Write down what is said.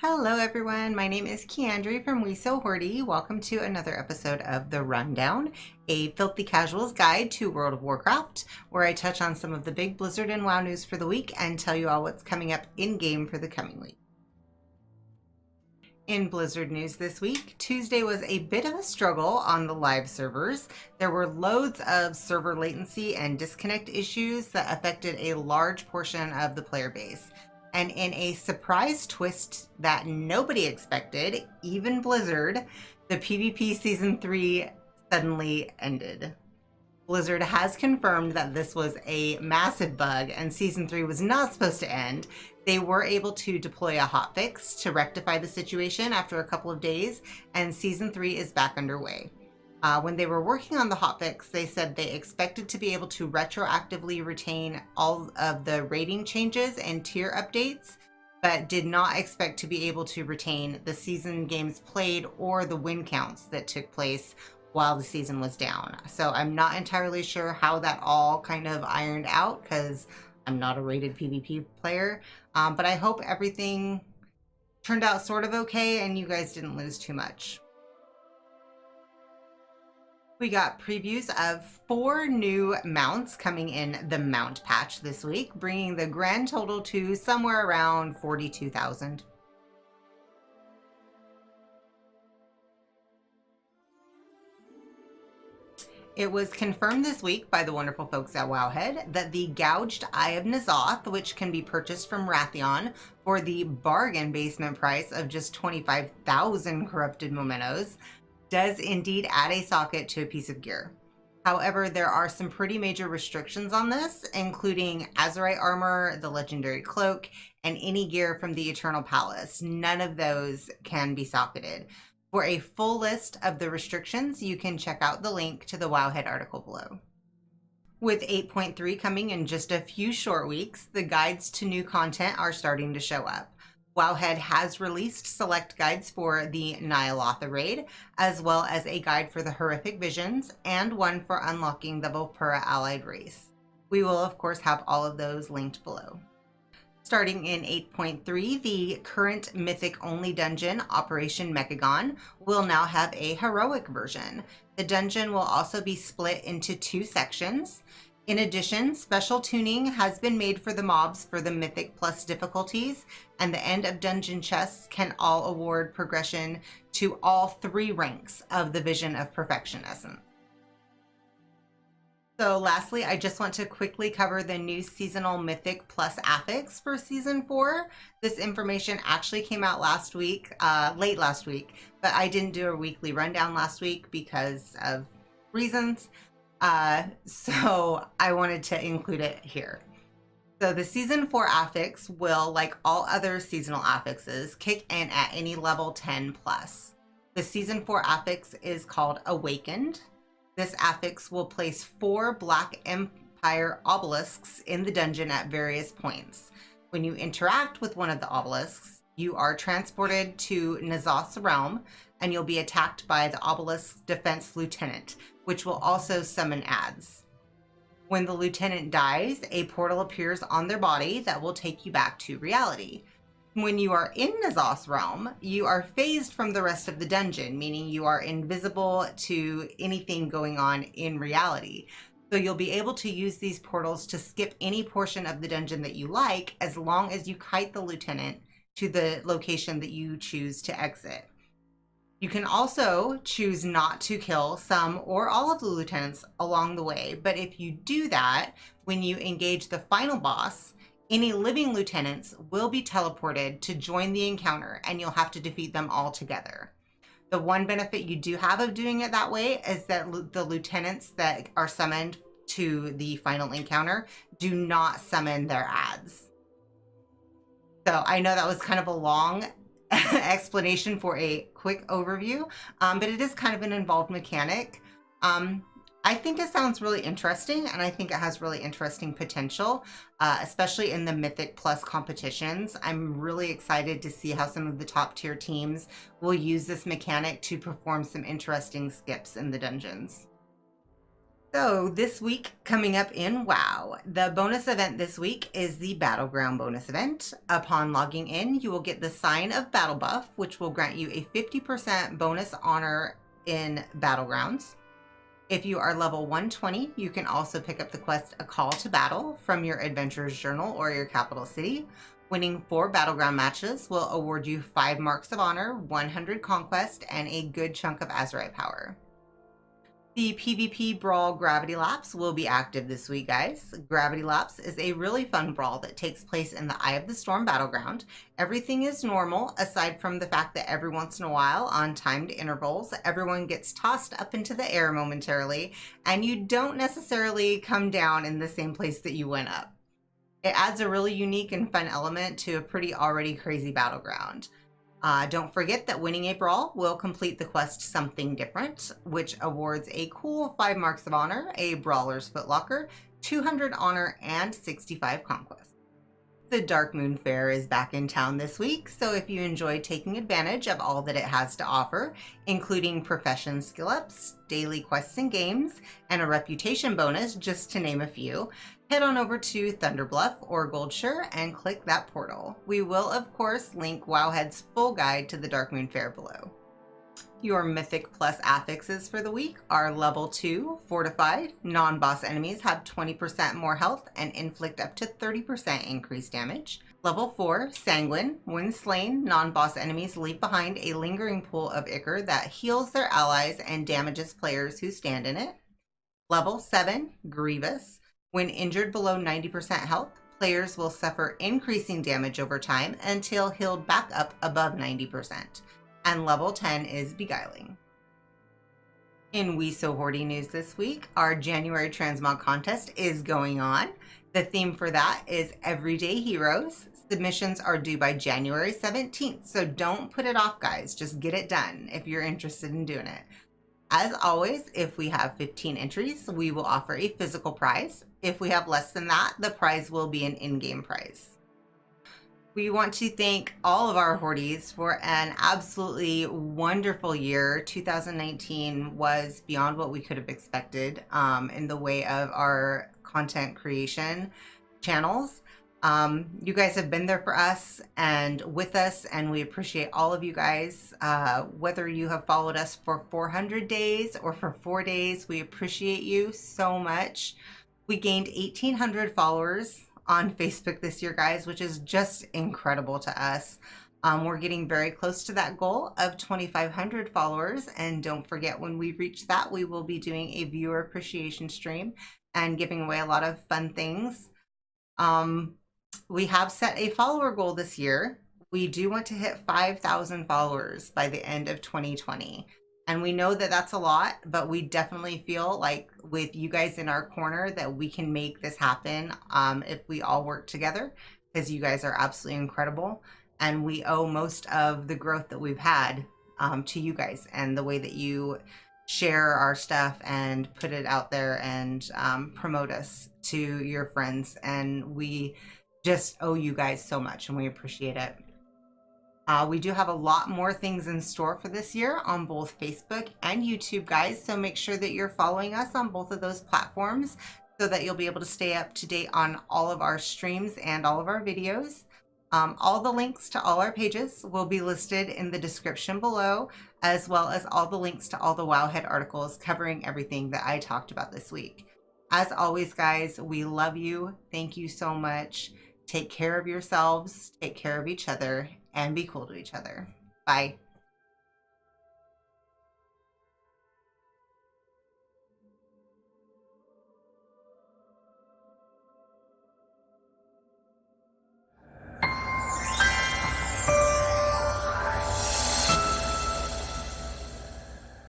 Hello everyone, my name is Keandre from So Hordie. Welcome to another episode of The Rundown, a filthy casuals guide to World of Warcraft, where I touch on some of the big Blizzard and WoW news for the week and tell you all what's coming up in-game for the coming week. In Blizzard news this week, Tuesday was a bit of a struggle on the live servers. There were loads of server latency and disconnect issues that affected a large portion of the player base. And in a surprise twist that nobody expected, even Blizzard, the PvP Season 3 suddenly ended. Blizzard has confirmed that this was a massive bug and Season 3 was not supposed to end. They were able to deploy a hotfix to rectify the situation after a couple of days, and Season 3 is back underway. When they were working on the hotfix, they said they expected to be able to retroactively retain all of the rating changes and tier updates, but did not expect to be able to retain the season games played or the win counts that took place while the season was down. So I'm not entirely sure how that all kind of ironed out because I'm not a rated PvP player, but I hope everything turned out sort of okay and you guys didn't lose too much. We got previews of 4 new mounts coming in the mount patch this week, bringing the grand total to somewhere around 42,000. It was confirmed this week by the wonderful folks at Wowhead that the Gouged Eye of N'zoth, which can be purchased from Wrathion for the bargain basement price of just 25,000 corrupted mementos, does indeed add a socket to a piece of gear. However, there are some pretty major restrictions on this, including Azerite armor, the legendary cloak, and any gear from the Eternal Palace. None of those can be socketed. For a full list of the restrictions, you can check out the link to the Wowhead article below. With 8.3 coming in just a few short weeks, the guides to new content are starting to show up. Wowhead has released select guides for the Ny'alotha raid, as well as a guide for the Horrific Visions, and one for unlocking the Volpura allied race. We will of course have all of those linked below. Starting in 8.3, the current Mythic-only dungeon, Operation Mechagon, will now have a heroic version. The dungeon will also be split into 2 sections. In addition, special tuning has been made for the mobs for the Mythic Plus difficulties, and the end of dungeon chests can all award progression to all 3 ranks of the Vision of Perfection essence. So lastly, I just want to quickly cover the new seasonal Mythic Plus Affix for Season 4. This information actually came out last week, late last week, but I didn't do a weekly rundown last week because of reasons. So I wanted to include it here. So the Season 4 Affix will, like all other seasonal affixes, kick in at any level 10 plus. The Season 4 Affix is called Awakened. This affix will place 4 Black Empire obelisks in the dungeon at various points. When you interact with one of the obelisks, you are transported to N'zoth's realm, and you'll be attacked by the obelisk's defense lieutenant, which will also summon adds. When the lieutenant dies, a portal appears on their body that will take you back to reality. When you are in N'zoth's realm, you are phased from the rest of the dungeon, meaning you are invisible to anything going on in reality. So you'll be able to use these portals to skip any portion of the dungeon that you like, as long as you kite the lieutenant to the location that you choose to exit. You can also choose not to kill some or all of the lieutenants along the way, but if you do that, when you engage the final boss, any living lieutenants will be teleported to join the encounter, and you'll have to defeat them all together. The one benefit you do have of doing it that way is that the lieutenants that are summoned to the final encounter do not summon their adds. So I know that was kind of a long explanation for a quick overview, but it is kind of an involved mechanic. I think it sounds really interesting, and I think it has really interesting potential, especially in the Mythic Plus competitions. I'm really excited to see how some of the top tier teams will use this mechanic to perform some interesting skips in the dungeons. So this week, coming up in WoW, the bonus event this week is the Battleground bonus event. Upon logging in, you will get the Sign of Battle buff, which will grant you a 50% bonus honor in Battlegrounds. If you are level 120, you can also pick up the quest A Call to Battle from your Adventurer's Journal or your capital city. Winning 4 Battleground matches will award you 5 Marks of Honor, 100 Conquest, and a good chunk of Azerite power. The PvP Brawl Gravity Lapse will be active this week, guys. Gravity Lapse is a really fun brawl that takes place in the Eye of the Storm battleground. Everything is normal, aside from the fact that every once in a while, on timed intervals, everyone gets tossed up into the air momentarily, and you don't necessarily come down in the same place that you went up. It adds a really unique and fun element to a pretty already crazy battleground. Don't forget that winning a brawl will complete the quest Something Different, which awards a cool 5 Marks of Honor, a Brawler's Footlocker, 200 Honor, and 65 Conquest. The Darkmoon Faire is back in town this week, so if you enjoy taking advantage of all that it has to offer, including profession skill ups, daily quests and games, and a reputation bonus, just to name a few, head on over to Thunderbluff or Goldshire and click that portal. We will, of course, link Wowhead's full guide to the Darkmoon Faire below. Your Mythic Plus affixes for the week are level 2, Fortified. Non-boss enemies have 20% more health and inflict up to 30% increased damage. Level 4, Sanguine. When slain, non-boss enemies leave behind a lingering pool of ichor that heals their allies and damages players who stand in it. Level 7, Grievous. When injured below 90% health, players will suffer increasing damage over time until healed back up above 90%. And level 10 is Beguiling. In So Hordie news this week, our January transmog contest is going on. The theme for that is Everyday Heroes. Submissions are due by January 17th, so don't put it off, guys. Just get it done if you're interested in doing it. As always, if we have 15 entries, we will offer a physical prize. If we have less than that, the prize will be an in-game prize. We want to thank all of our Hordies for an absolutely wonderful year. 2019 was beyond what we could have expected in the way of our content creation channels. You guys have been there for us and with us, and we appreciate all of you guys. Whether you have followed us for 400 days or for 4 days, we appreciate you so much. We gained 1,800 followers on Facebook this year, guys, which is just incredible to us. We're getting very close to that goal of 2,500 followers, and don't forget, when we reach that, we will be doing a viewer appreciation stream and giving away a lot of fun things. We have set a follower goal this year. We do want to hit 5,000 followers by the end of 2020. And we know that that's a lot, but we definitely feel like with you guys in our corner that we can make this happen if we all work together, because you guys are absolutely incredible. And we owe most of the growth that we've had to you guys and the way that you share our stuff and put it out there and promote us to your friends. And we just owe you guys so much, and we appreciate it. We do have a lot more things in store for this year on both Facebook and YouTube, guys. So make sure that you're following us on both of those platforms so that you'll be able to stay up to date on all of our streams and all of our videos. All the links to all our pages will be listed in the description below, as well as all the links to all the Wowhead articles covering everything that I talked about this week. As always, guys, we love you. Thank you so much. Take care of yourselves, take care of each other, and be cool to each other. Bye.